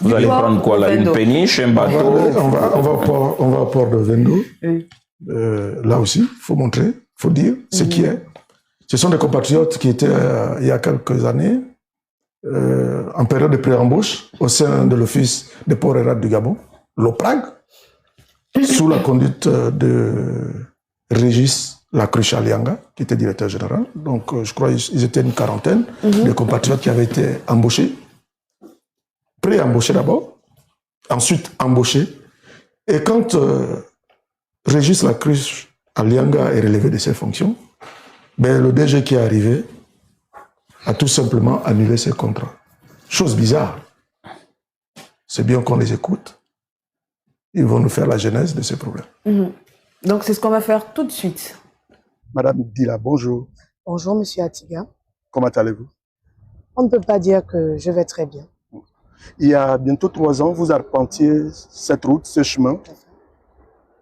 Vous allez prendre quoi là? Une péniche, un bateau? On va au port de Vendo. Oui. Là aussi, il faut montrer, il faut dire ce qui est. Ce sont des compatriotes qui étaient, il y a quelques années, en période de pré-embauche, au sein de l'Office des ports et rades du Gabon, l'OPRAG, sous la conduite de Régis Lacruche Alianga, qui était directeur général. Donc, je crois qu'ils étaient une quarantaine de compatriotes qui avaient été embauchés, pré-embauchés d'abord, ensuite embauchés. Et quand Régis Lacruche Alianga est relevé de ses fonctions, ben, le DG qui est arrivé a tout simplement annulé ses contrats. Chose bizarre. C'est bien qu'on les écoute. Ils vont nous faire la genèse de ces problèmes. Donc, c'est ce qu'on va faire tout de suite. Madame Dila, bonjour. Bonjour, monsieur Atiga. Comment allez-vous? On ne peut pas dire que je vais très bien. Il y a bientôt 3 ans, vous arpentiez cette route, ce chemin,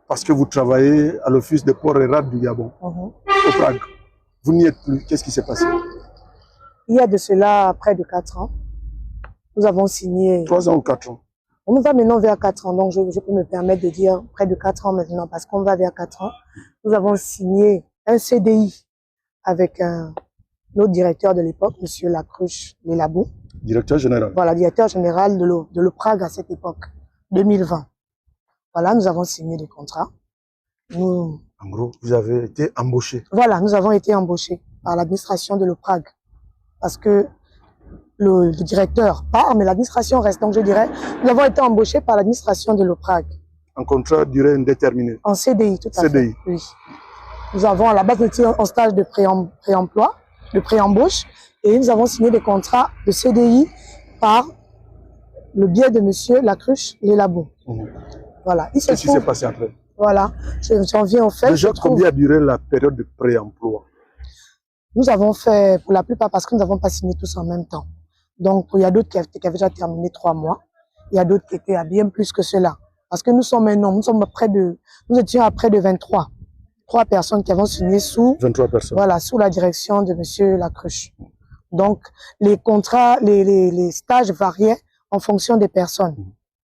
parce que vous travaillez à l'Office des ports et rades du Gabon, au Prague. Vous n'y êtes plus. Qu'est-ce qui s'est passé? Il y a de cela près de 4 ans. Nous avons signé... 3 ans ou 4 ans? On va maintenant vers 4 ans, donc je peux me permettre de dire près de 4 ans maintenant, parce qu'on va vers 4 ans. Nous avons signé un CDI avec notre directeur de l'époque, monsieur Lacruche Lelabou. Directeur général. Voilà, directeur général de l'OPRAG à cette époque, 2020. Voilà, nous avons signé des contrats. En gros, vous avez été embauché. Voilà, nous avons été embauchés par l'administration de l'OPRAG. Parce que le directeur part, mais l'administration reste. Donc je dirais, nous avons été embauchés par l'administration de l'OPRAG. En contrat durée indéterminée. En CDI, tout à CDI. fait. Oui. Nous avons à la base, nous étions en stage de pré-emploi, de pré-embauche, et nous avons signé des contrats de CDI par le biais de monsieur Lacruche Lelabou. Voilà. Qu'est-ce qui s'est passé après? Voilà. J'en viens au fait. Déjà, combien a duré la période de pré-emploi? Nous avons fait, pour la plupart, parce que nous n'avons pas signé tous en même temps. Donc, il y a d'autres qui avaient déjà terminé 3 mois. Il y a d'autres qui étaient à bien plus que cela. Parce que nous sommes maintenant, nous étions à près de 23. 3 personnes qui avons signé sous, 23 personnes. Voilà, sous la direction de monsieur Lacruche. Donc, les contrats, les stages variaient en fonction des personnes.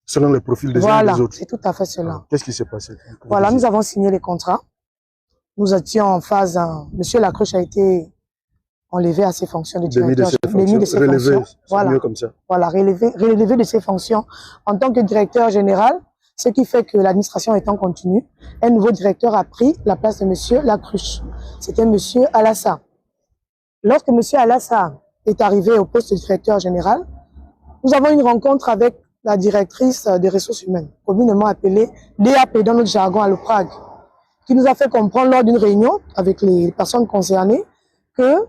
Selon le profil des uns et des autres. Voilà, c'est tout à fait cela. Qu'est-ce qui s'est passé? Voilà, nous avons signé les contrats. Nous étions en phase, monsieur Lacruche a été enlevé à ses fonctions de directeur. Démis de ses fonctions. Voilà. Mieux comme ça. Voilà, relevé de ses fonctions en tant que directeur général, ce qui fait que l'administration étant continue, un nouveau directeur a pris la place de monsieur Lacruche. C'était monsieur Alassa. Lorsque monsieur Alassa est arrivé au poste de directeur général, nous avons une rencontre avec la directrice des ressources humaines, communément appelée DAP dans notre jargon à l'OPRAG, qui nous a fait comprendre lors d'une réunion avec les personnes concernées que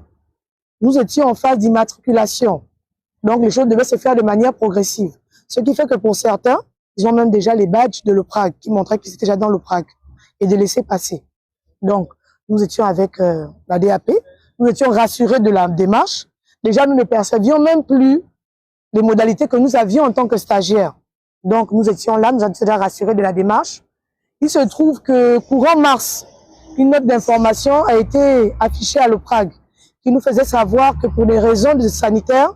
nous étions en phase d'immatriculation. Donc, les choses devaient se faire de manière progressive. Ce qui fait que pour certains, ils ont même déjà les badges de l'OPRAG qui montraient qu'ils étaient déjà dans l'OPRAG et de laisser passer. Donc, nous étions avec la DAP, nous étions rassurés de la démarche. Déjà, nous ne percevions même plus les modalités que nous avions en tant que stagiaires. Donc, nous étions là, nous étions déjà rassurés de la démarche. Il se trouve que courant mars, une note d'information a été affichée à l'OPRAG qui nous faisait savoir que pour des raisons sanitaires,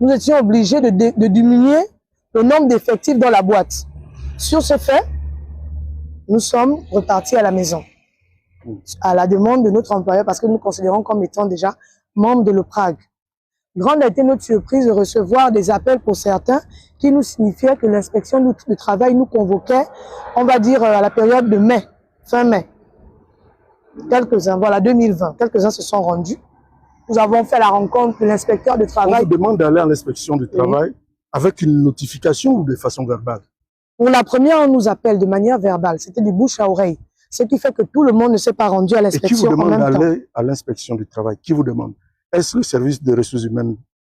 nous étions obligés de diminuer le nombre d'effectifs dans la boîte. Sur ce fait, nous sommes repartis à la maison, à la demande de notre employeur, parce que nous considérons comme étant déjà membres de l'OPRAG. Grande a été notre surprise de recevoir des appels pour certains qui nous signifiaient que l'inspection du travail nous convoquait, on va dire à la période de mai, fin mai. Quelques-uns, voilà, 2020, quelques-uns se sont rendus. Nous avons fait la rencontre de l'inspecteur du travail. On vous demande d'aller à l'inspection du travail avec une notification ou de façon verbale? Pour la première, on nous appelle de manière verbale. C'était du bouche à oreille. Ce qui fait que tout le monde ne s'est pas rendu à l'inspection en même temps. Et qui vous demande d'aller à l'inspection du travail? Qui vous demande? Est-ce le service des ressources humaines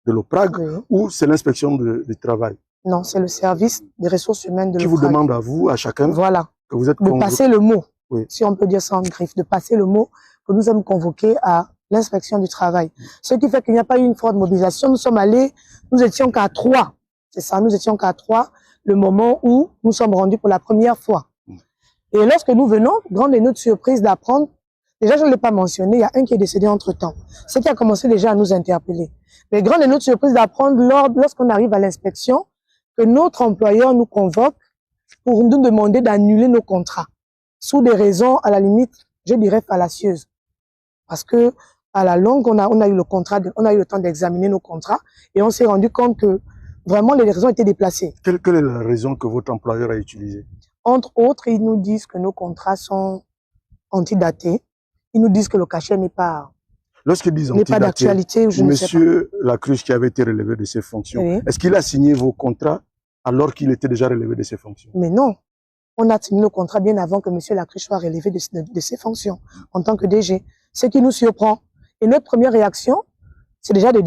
de l'OPRAG ou c'est l'inspection du travail? Non, c'est le service des ressources humaines de l'OPRAG. Qui vous demande à vous, à chacun, voilà, que vous êtes de passer le mot, si on peut dire ça en griffe, de passer le mot que nous sommes convoqués à l'inspection du travail. Ce qui fait qu'il n'y a pas eu une forte mobilisation. Nous sommes allés, nous étions qu'à 3. C'est ça, nous étions qu'à 3 le moment où nous sommes rendus pour la première fois. Et lorsque nous venons, grande est notre surprise d'apprendre, déjà je ne l'ai pas mentionné, il y a un qui est décédé entre-temps, ce qui a commencé déjà à nous interpeller. Mais grande est notre surprise d'apprendre lorsqu'on arrive à l'inspection que notre employeur nous convoque pour nous demander d'annuler nos contrats, sous des raisons, à la limite, je dirais fallacieuses. Parce que, à la longue, on a eu le contrat, on a eu le temps d'examiner nos contrats et on s'est rendu compte que vraiment les raisons étaient déplacées. Quelle est la raison que votre employeur a utilisée? Entre autres, ils nous disent que nos contrats sont antidatés. Ils nous disent que le cachet n'est pas d'actualité, je ne sais pas. Monsieur Lacruche qui avait été relevé de ses fonctions, Oui. est-ce qu'il a signé vos contrats alors qu'il était déjà relevé de ses fonctions? Mais non, on a signé le contrat bien avant que monsieur Lacruche soit relevé de ses fonctions en tant que DG. Ce qui nous surprend. Et notre première réaction, c'est déjà de dire